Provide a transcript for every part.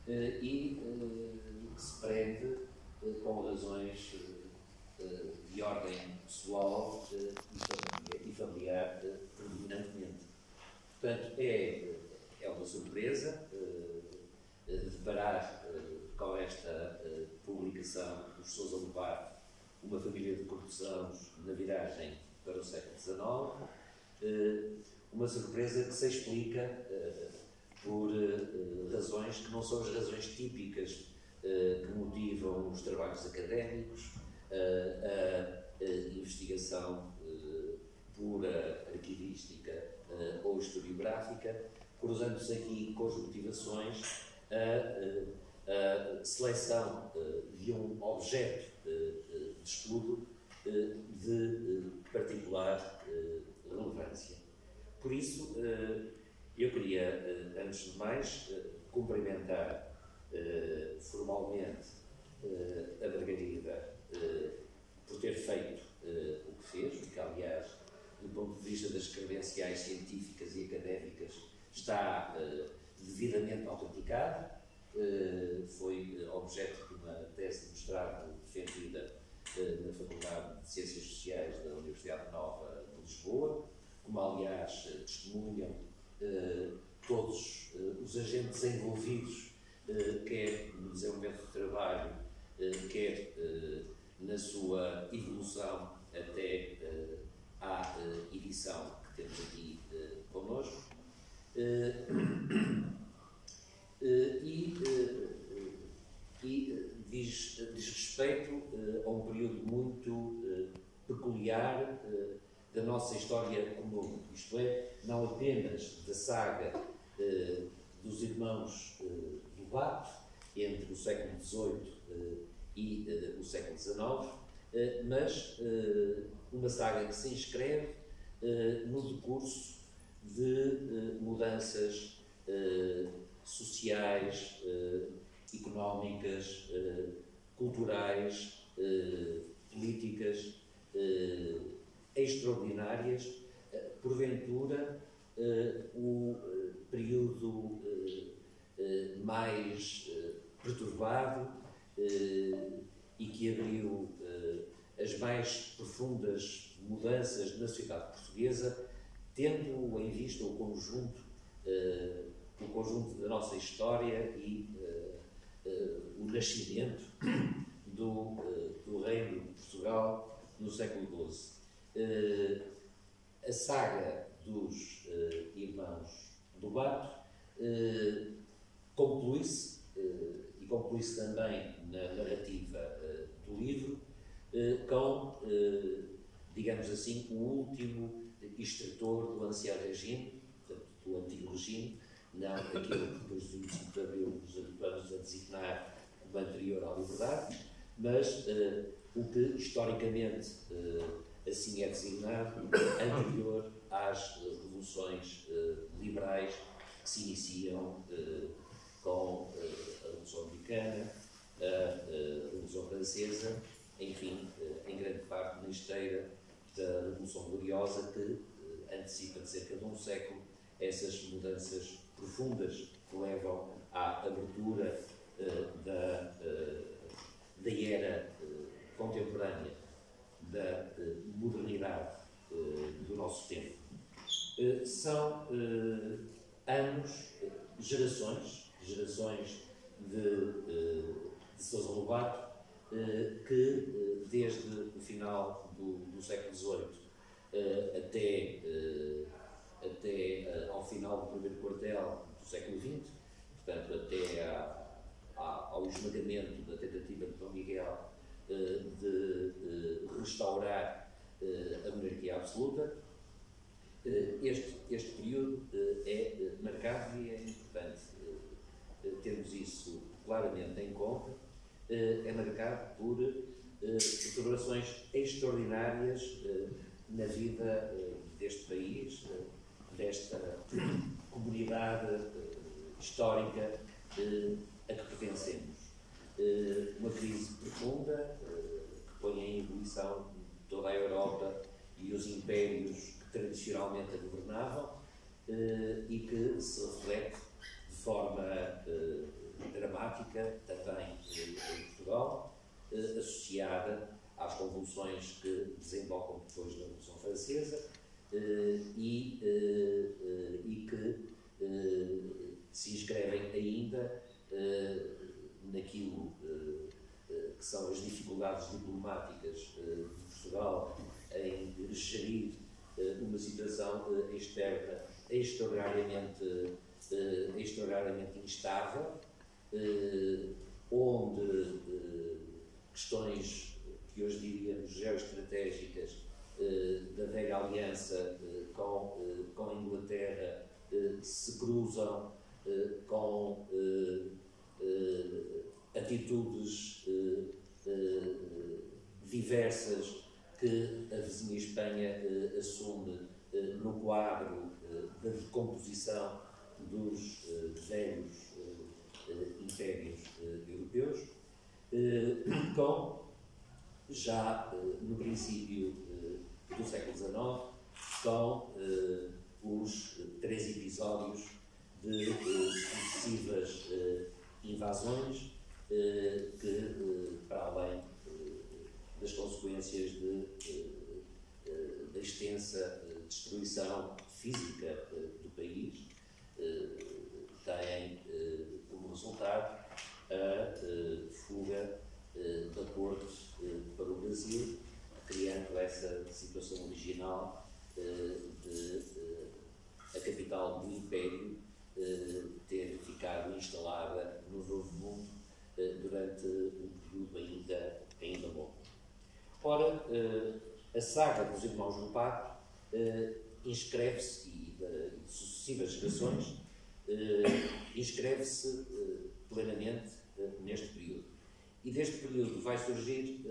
que se prende com razões de ordem pessoal e familiar predominantemente. Portanto, é uma surpresa deparar com esta publicação dos Sousa Lobato, uma família de cortesãos na viragem para o século XIX, uma surpresa que se explica por razões que não são as razões típicas que motivam os trabalhos académicos, a investigação pura, arquivística ou historiográfica, cruzando-se aqui com as motivações a seleção de um objeto de estudo de particular relevância. Por isso, eu queria, antes de mais, cumprimentar formalmente a Margarida por ter feito o que fez, que, aliás, do ponto de vista das credenciais científicas e académicas, está devidamente autenticado. Foi objeto de uma tese de mestrado defendida na Faculdade de Ciências Sociais da Universidade Nova de Lisboa, como, aliás, testemunham todos os agentes envolvidos, quer no desenvolvimento do trabalho, quer na sua evolução até à edição que temos aqui connosco. E diz respeito a um período muito peculiar da nossa história comum, isto é, não apenas da saga dos irmãos Lobato, entre o século XVIII e o século XIX, mas uma saga que se inscreve no decurso de mudanças sociais, económicas, culturais, políticas extraordinárias, porventura o período mais perturbado e que abriu as mais profundas mudanças na sociedade portuguesa, tendo em vista o conjunto da nossa história e o nascimento do Reino de Portugal no século XII. A saga dos irmãos Lobato conclui-se, e conclui-se também na narrativa do livro, com, digamos assim, o último extrator do ancião regime, portanto, do antigo regime, não aquilo que depois do 25 de Abril nos habituamos a designar como anterior à liberdade, mas o que historicamente assim é designado, anterior às revoluções liberais que se iniciam com a Revolução Americana, a Revolução Francesa, enfim, em grande parte na esteira da Revolução Gloriosa, que antecipa de cerca de um século essas mudanças profundas que levam à abertura da era contemporânea, da modernidade do nosso tempo. São anos, gerações de Sousa Lobato, que desde o final do século XVIII até ao final do primeiro quartel do século XX, portanto até ao esmagamento da tentativa de Dom Miguel de restaurar a monarquia absoluta, este período é marcado, e é importante termos isso claramente em conta, é marcado por perturbações extraordinárias na vida deste país, desta comunidade histórica a que pertencemos. Uma crise profunda que põe em ebulição toda a Europa e os impérios que tradicionalmente a governavam, e que se reflete de forma dramática também em Portugal, associada às convulsões que desembocam depois da Revolução Francesa e que se inscrevem ainda naquilo que são as dificuldades diplomáticas de Portugal em gerir uma situação externa extraordinariamente instável, onde questões que hoje diríamos geoestratégicas da velha aliança com a Inglaterra se cruzam com atitudes diversas que a vizinha Espanha assume no quadro da decomposição dos velhos impérios europeus, com já no princípio do século XIX, com os 3 episódios de sucessivas invasões que, para além das consequências da extensa destruição física do país, têm como resultado a fuga da corte para o Brasil, criando essa situação original de a capital do Império ter ficado instalada no Novo Mundo durante um período ainda longo. Ora, a saga dos Irmãos do Pato inscreve-se, e de sucessivas gerações, inscreve-se plenamente neste período. E deste período vai surgir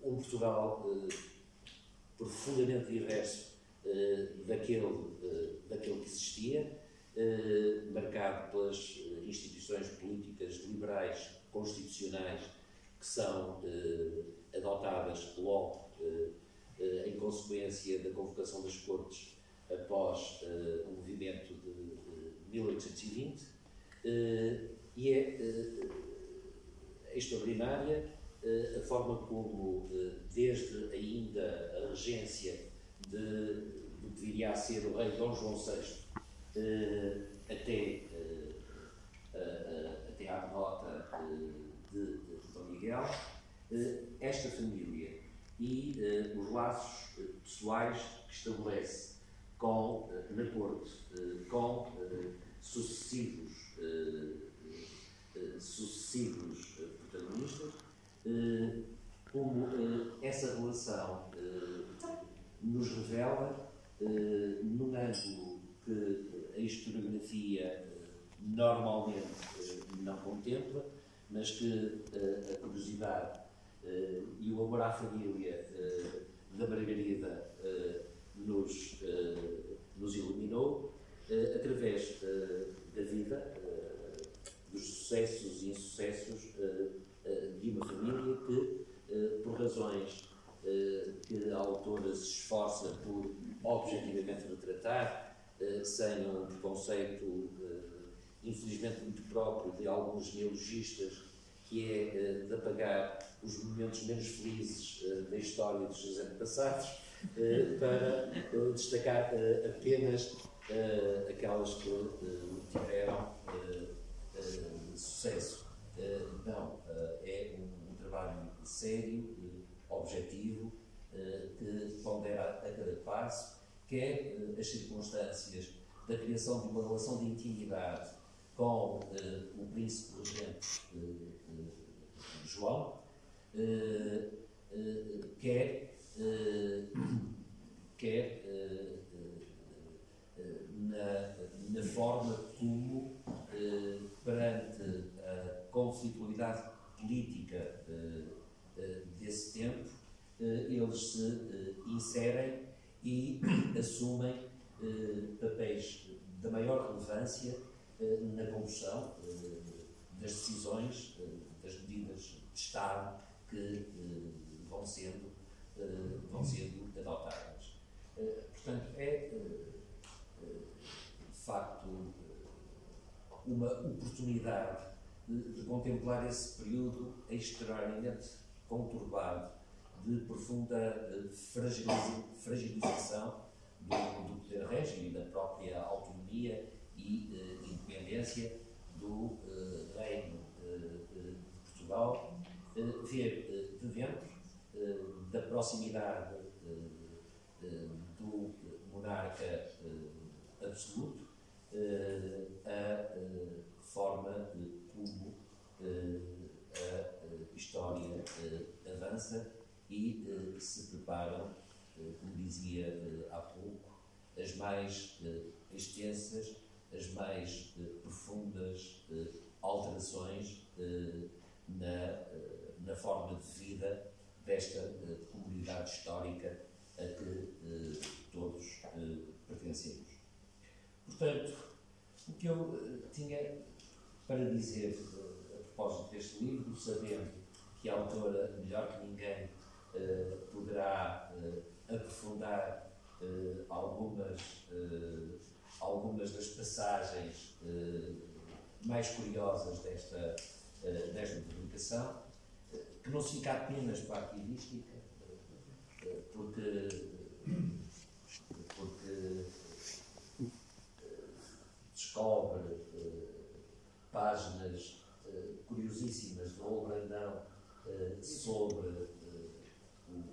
um Portugal profundamente diverso daquele que existia, marcado pelas instituições políticas liberais constitucionais que são adotadas logo em consequência da convocação das Cortes após o movimento de 1820, e é extraordinária a forma como, desde ainda a regência do que viria a ser o rei Dom João VI, até à derrota de Dom Miguel, esta família e os laços pessoais que estabelece na corte com sucessivos protagonistas, como essa relação nos revela, num ângulo que a historiografia normalmente não contempla, mas que a curiosidade e o amor à família da Margarida nos iluminou, através da vida, dos sucessos e insucessos de uma família que, por razões que a autora se esforça por objetivamente retratar, sem um preconceito infelizmente muito próprio de alguns genealogistas, que é de apagar os momentos menos felizes da história dos seus antepassados, para destacar apenas aquelas que tiveram sucesso. Não, é um trabalho sério, objetivo, que pondera a cada passo, quer as circunstâncias da criação de uma relação de intimidade com o príncipe regente João, quer na forma como, perante a conflitualidade política desse tempo, eles se inserem e assumem papéis da maior relevância na condução das decisões, das medidas de Estado que vão sendo adotadas. Portanto, é de facto uma oportunidade de contemplar esse período extraordinariamente conturbado, de profunda fragilização do poder régio e da própria autonomia e independência do Reino de Portugal, ver de dentro da proximidade do monarca absoluto a forma como a história avança e se preparam, como dizia há pouco, as mais extensas, as mais profundas alterações na forma de vida desta comunidade histórica a que todos pertencemos. Portanto, o que eu tinha para dizer a propósito deste livro, sabendo que a autora, melhor que ninguém, poderá aprofundar algumas das passagens mais curiosas desta publicação, que não se fica apenas para a arquivística, porque descobre páginas curiosíssimas de Raul Brandão sobre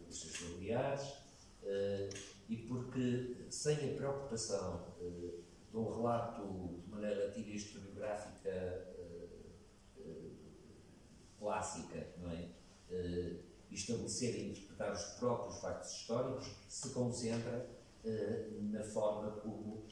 os seus familiares, e porque, sem a preocupação de um relato, de uma narrativa historiográfica clássica, não é? Estabelecer e interpretar os próprios factos históricos, se concentra na forma como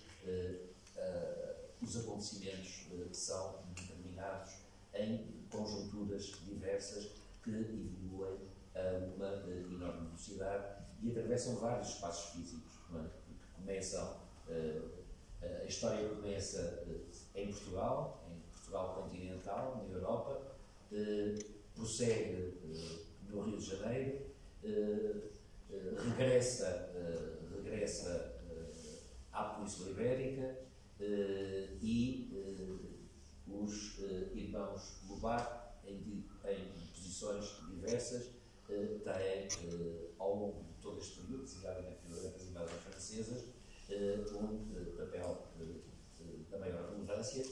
os acontecimentos são determinados em conjunturas diversas que evoluem a uma enorme velocidade e atravessam vários espaços físicos, não é? Porque começam, a história começa em Portugal continental, na Europa, prossegue no Rio de Janeiro, regressa à Península Ibérica e os irmãos Lobato, em posições diversas, têm, ao longo de todo este período, designadamente durante as invasões francesas, um papel da maior relevância,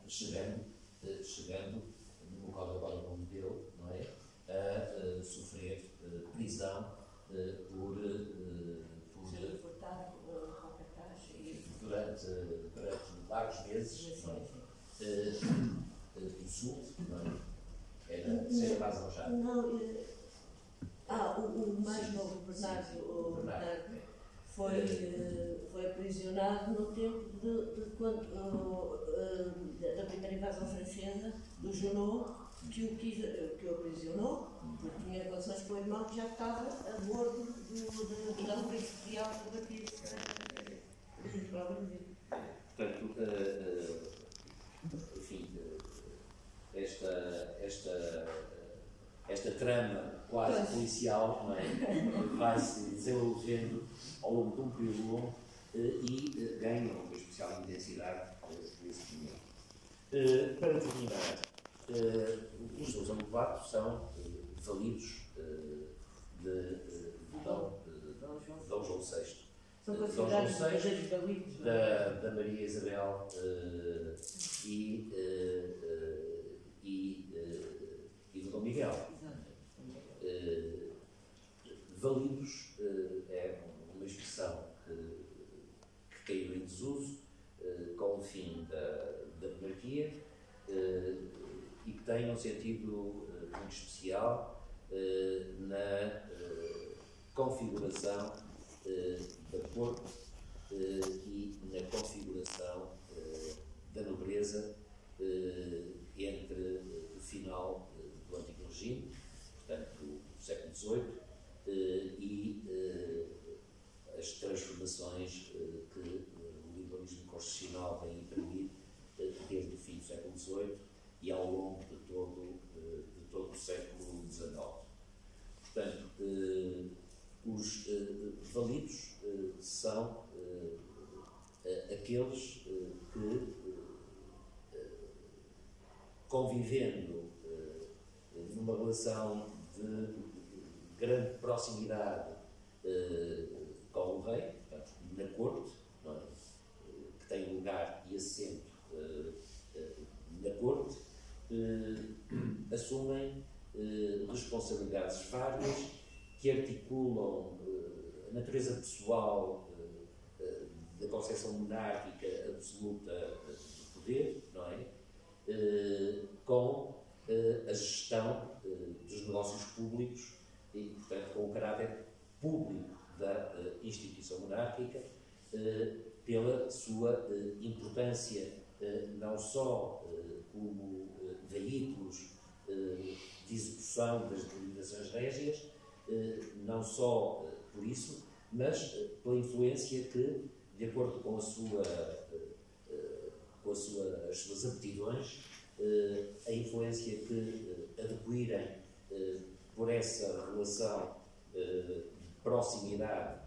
chegando, no qual agora não me deu, não é? A sofrer prisão durante largos meses, não é? Do Sul, não é? Era seja mais alojado. O mais novo, Bernardo, foi aprisionado no tempo da primeira invasão francesa, do Junot, que o aprisionou, porque tinha relações com o irmão que já estava a bordo da Polícia Real para bater para o Brasil. Portanto, enfim, esta trama quase policial, não é? Vai-se desenvolvendo ao longo de um período longo e ganha uma especial intensidade nesse momento. Para terminar, os seus Lobato são validos de Dom João VI. São Dom João considerados VI, validos da Maria Isabel e do Dom Miguel. Validos é uma expressão que caiu em desuso com o fim da monarquia e que tem um sentido muito especial na configuração da corte e na configuração da nobreza entre o final do Antigo Regime, portanto, do século XVIII, e as transformações que o liberalismo constitucional vem imprimir desde o fim do século XVIII e ao longo de todo o século XIX. Portanto, os validos são aqueles que convivendo numa relação de grande proximidade com o rei, portanto, na corte, não é? Que tem lugar e assento na corte, assumem responsabilidades várias que articulam a natureza pessoal da concepção monárquica absoluta do poder, não é? Com a gestão dos negócios públicos e, portanto, com o caráter público da instituição monárquica, pela sua importância não só como veículos de execução das determinações régias, não só por isso, mas pela influência que, de acordo com as suas aptidões, a influência que adquirem por essa relação de proximidade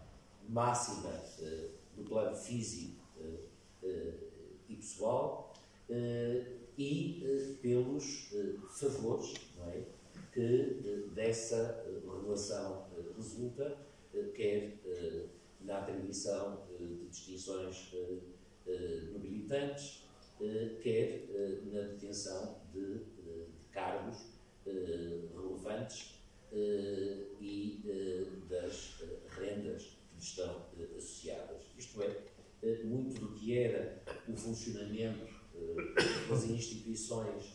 máxima do plano físico e pessoal e pelos favores, não é, que dessa relação resulta, quer na atribuição de distinções nobilitantes, quer na detenção de cargos relevantes e das rendas que lhes estão associadas. Isto é, muito do que era o funcionamento das instituições,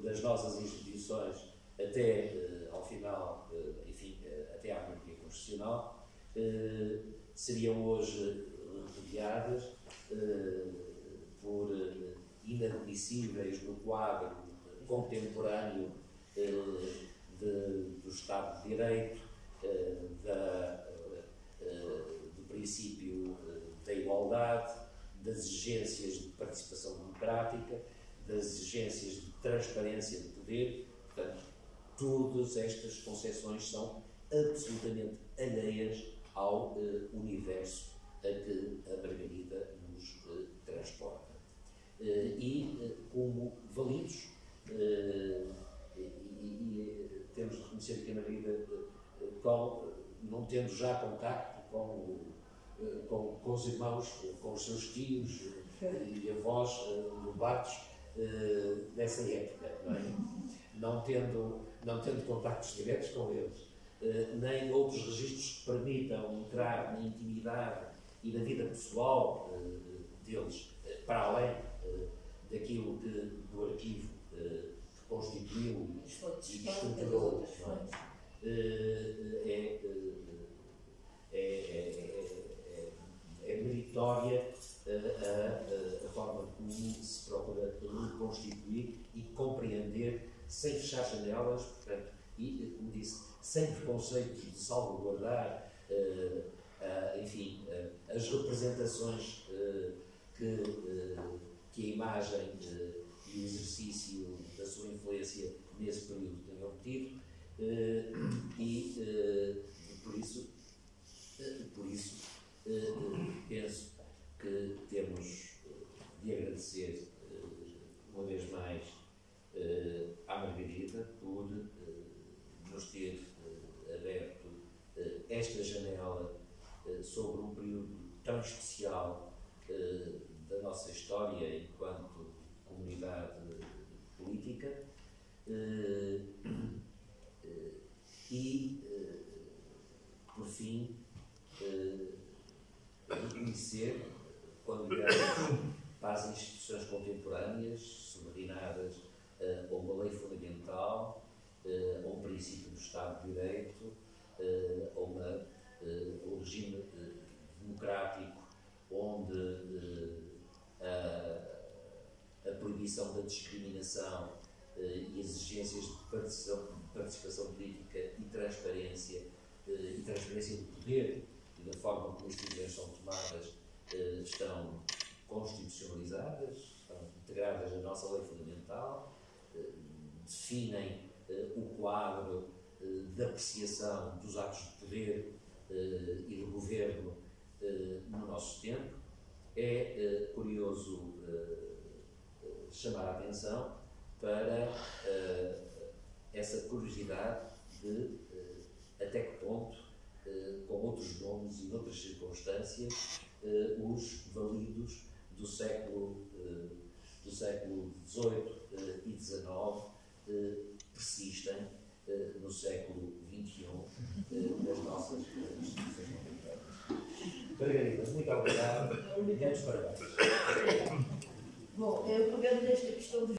das nossas instituições, até ao final, enfim, até à monarquia constitucional, seriam hoje repudiadas por inadmissíveis no quadro contemporâneo do Estado de Direito, do princípio da igualdade, das exigências de participação democrática, das exigências de transparência de poder. Portanto, todas estas concepções são absolutamente alheias ao universo a que a Margarida nos transporta. E como validos, temos de reconhecer que a Margarida, não tendo já contacto com os irmãos, com os seus tios e avós lobatos dessa época, não é? Não tendo contactos diretos com eles, nem outros registros que permitam entrar na intimidade e na vida pessoal deles, para além daquilo do arquivo que constituiu e que estruturou, é meritória a forma como se procura reconstituir e compreender, sem fechar janelas, portanto, e, como disse, sem preconceito de salvaguardar, enfim, as representações que a imagem e o exercício da sua influência nesse período tenham obtido, e por isso penso que temos de agradecer uma vez mais à Margarida por nos ter aberto esta janela sobre um período tão especial da nossa história enquanto comunidade política, e, por fim, reconhecer, quando olhamos para as instituições contemporâneas, subordinadas a uma lei fundamental, a um princípio do Estado de Direito, a um regime democrático, onde a proibição da discriminação e exigências de participação política e transparência do poder e da forma como as decisões são tomadas estão constitucionalizadas, estão integradas na nossa lei fundamental, definem o quadro de apreciação dos atos de poder e do governo no nosso tempo. É curioso chamar a atenção para essa curiosidade de até que ponto, com outros nomes e noutras circunstâncias, os validos do século XVIII e XIX persistem no século XXI nas nossas instituições comunitárias. Margarida, muito obrigado. Muitos parabéns. Bom, eu pegando nesta questão dos